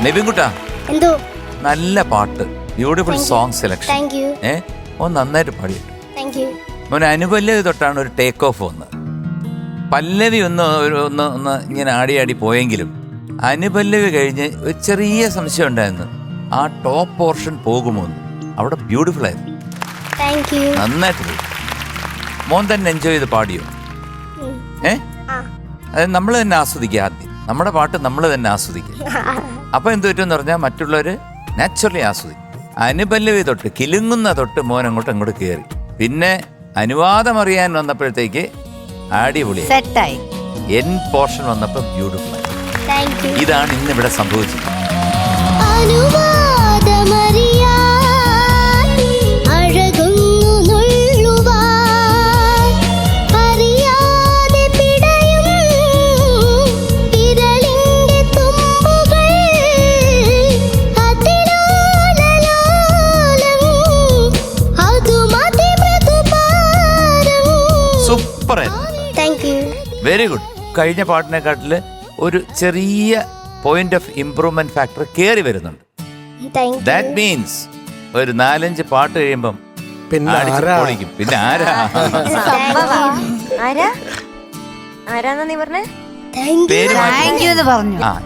നെവിൻകുട്ടാ, എന്തോ നല്ല പാട്ട്, ബ്യൂട്ടിഫുൾ സോങ് സെലക്ഷൻ. ഓൻ നന്നായിട്ട് പാടിയിട്ടു. മോനെ അനുപല്ലവി തൊട്ടാണ് ഒരു ടേക്ക് ഓഫ് വന്നത്. പല്ലവി ഒന്ന് ഇങ്ങനെ ആടി പോയെങ്കിലും അനുപല്ലവി കഴിഞ്ഞ് ഒരു ചെറിയ സംശയം ഉണ്ടായിരുന്നു, ആ ടോപ്പ് പോർഷൻ പോകുമോന്ന്. അവിടെ ബ്യൂട്ടിഫുൾ ആയിരുന്നു, നന്നായിട്ട് പോയി. മോൻ തന്നെ എൻജോയ് ചെയ്ത് പാടിയോ? അത് നമ്മൾ തന്നെ ആസ്വദിക്കുക. ആദ്യം നമ്മുടെ പാട്ട് നമ്മൾ തന്നെ ആസ്വദിക്കുക. അപ്പൊ എന്ത് പറ്റുമെന്ന് പറഞ്ഞാൽ മറ്റുള്ളവർ നാച്ചുറലി ആസ്വദിക്കും. അനുപല്ലവി തൊട്ട് കിലുങ്ങുന്ന തൊട്ട് മോൻ അങ്ങോട്ട് കയറി. പിന്നെ അനുവാദം അറിയാൻ വന്നപ്പോഴത്തേക്ക് അടിപൊളി സെറ്റായി. എൻ പോർഷൻ വന്നപ്പോ ബ്യൂട്ടിഫുൾ. ഇതാണ് ഇന്നിവിടെ സംഭവിച്ചത്. Very good. കഴിഞ്ഞ പാട്ടിനെക്കാട്ടില് ഒരു ചെറിയ പോയിന്റ് ഓഫ് ഇംപ്രൂവ്മെന്റ് ഫാക്ടർ കയറി വരുന്നുണ്ട്. ദാറ്റ് മീൻസ് ഒരു 4-5 പാട്ട് കഴിയുമ്പം പിന്നെ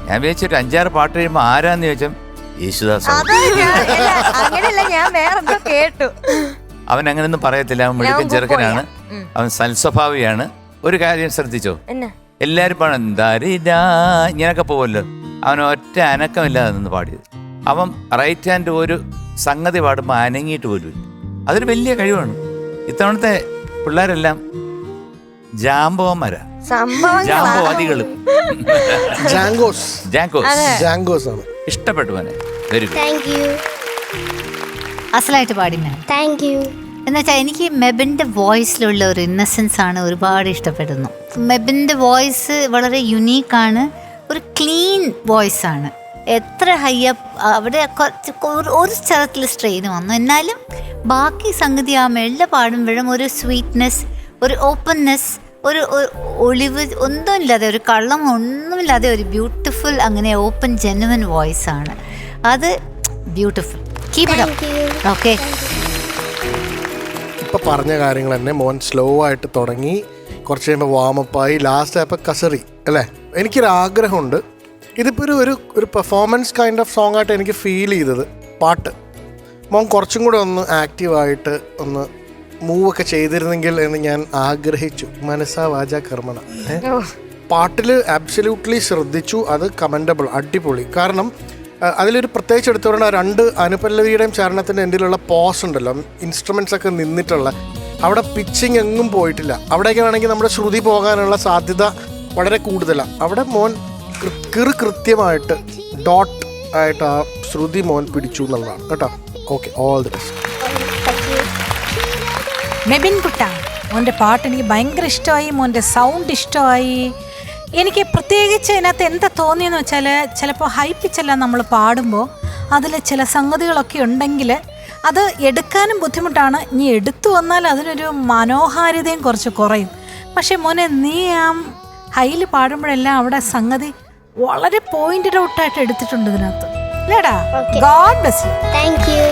ഞാൻ വിചാരിച്ചൊരു 5-6 പാട്ട് കഴിയുമ്പോ ആരാന്ന് ചോദിച്ചാൽ യേശുദാസ്. അവൻ അങ്ങനെയൊന്നും പറയത്തില്ല, അവൻ മിടുക്കൻ ചെറുക്കനാണ്, അവൻ സൽസ്വഭാവിയാണ്. ഒരു കാര്യം ശ്രദ്ധിച്ചോ, എല്ലാരും പാടും ഇങ്ങനൊക്കെ പോവല്ലോ, അവൻ ഒറ്റ അനക്കമില്ലാതെ നിന്ന് പാടിയത്. അവൻ റൈറ്റ് ഹാൻഡ് ഒരു സംഗതി പാടുമ്പോൾ അനങ്ങിയിട്ട് പോലും. അതൊരു വലിയ കഴിവാണ്. ഇത്തവണത്തെ പിള്ളേരെല്ലാം ജാംബോമാരാ, ജാംബോവാദികളും. ഇഷ്ടപ്പെട്ടു മോനെ, വെരി ഗുഡ്. അസലായിട്ട് പാടി. എന്നുവെച്ചാൽ എനിക്ക് മെബിൻ്റെ വോയിസിലുള്ള ഒരു ഇന്നസെൻസ് ആണ് ഒരുപാട് ഇഷ്ടപ്പെടുന്നു. മെബിൻ്റെ വോയിസ് വളരെ യുണീക്കാണ്, ഒരു ക്ലീൻ വോയിസാണ്. എത്ര ഹൈയപ്പ് അവിടെ ഒരു സ്ഥലത്തിൽ സ്ട്രെയിൻ വന്നു, എന്നാലും ബാക്കി സംഗതി ആ മെല്ലെ പാടുമ്പോഴും ഒരു സ്വീറ്റ്നെസ്, ഒരു ഓപ്പൺനെസ്, ഒരു ഒളിവ് ഒന്നുമില്ലാതെ, ഒരു കള്ളം ഒന്നുമില്ലാതെ ഒരു ബ്യൂട്ടിഫുൾ, അങ്ങനെ ഓപ്പൺ ജെന്യുവൻ വോയിസാണ് അത്. Beautiful. Keep it up. Okay. ഇപ്പം പറഞ്ഞ കാര്യങ്ങൾ തന്നെ മോൻ സ്ലോ ആയിട്ട് തുടങ്ങി, കുറച്ച് കഴിയുമ്പോൾ വാമപ്പായി, ലാസ്റ്റ് ആയപ്പോൾ കസറി അല്ലേ. എനിക്കൊരാഗ്രഹമുണ്ട്, ഇതിപ്പോൾ ഒരു പെർഫോമൻസ് കൈൻഡ് ഓഫ് സോങ് ആയിട്ട് എനിക്ക് ഫീൽ ചെയ്തത്. പാട്ട് മോൻ കുറച്ചും കൂടെ ഒന്ന് ആക്റ്റീവായിട്ട് ഒന്ന് മൂവൊക്കെ ചെയ്തിരുന്നെങ്കിൽ എന്ന് ഞാൻ ആഗ്രഹിച്ചു, മനസ്സാ വാച കർമ്മണ. പാട്ടിൽ ആബ്സല്യൂട്ട്ലി ശ്രദ്ധിച്ചു, അത് കമൻഡബിൾ, അടിപൊളി. കാരണം അതിലൊരു പ്രത്യേകിച്ച് എടുത്തു പറഞ്ഞാൽ 2 അനുപല്ലവിയുടെയും ചരണത്തിൻ്റെ എൻ്റെയിലുള്ള പോസ് ഉണ്ടല്ലോ, ഇൻസ്ട്രുമെൻറ്റ്സ് ഒക്കെ നിന്നിട്ടുള്ള അവിടെ പിച്ചിങ് എങ്ങും പോയിട്ടില്ല. അവിടേക്ക് വേണമെങ്കിൽ നമ്മുടെ ശ്രുതി പോകാനുള്ള സാധ്യത വളരെ കൂടുതലാണ്. അവിടെ മോൻ കൃത്യമായിട്ട് ഡോട്ട് ആയിട്ട് ആ ശ്രുതി മോൻ പിടിച്ചു എന്നുള്ളതാണ് കേട്ടോ. Okay, all the best. Mebin കുട്ട, മോൻ്റെ പാട്ട് എനിക്ക് ഭയങ്കര ഇഷ്ടമായി, മോൻ്റെ സൗണ്ട് ഇഷ്ടമായി. എനിക്ക് പ്രത്യേകിച്ച് ഇതിനകത്ത് എന്താ തോന്നിയെന്ന് വെച്ചാൽ, ചിലപ്പോൾ ഹൈ പിച്ചെല്ലാം നമ്മൾ പാടുമ്പോൾ അതിൽ ചില സംഗതികളൊക്കെ ഉണ്ടെങ്കിൽ അത് എടുക്കാനും ബുദ്ധിമുട്ടാണ്. ഇനി എടുത്തു വന്നാൽ അതിനൊരു മനോഹാരിതയും കുറച്ച് കുറയും. പക്ഷേ മോനെ, നീ ആ ഹൈയിൽ പാടുമ്പോഴെല്ലാം അവിടെ സംഗതി വളരെ പോയിന്റഡ് ഔട്ടായിട്ട് എടുത്തിട്ടുണ്ട് ഇതിനകത്ത്. അല്ലേടാ? God bless you. Thank you.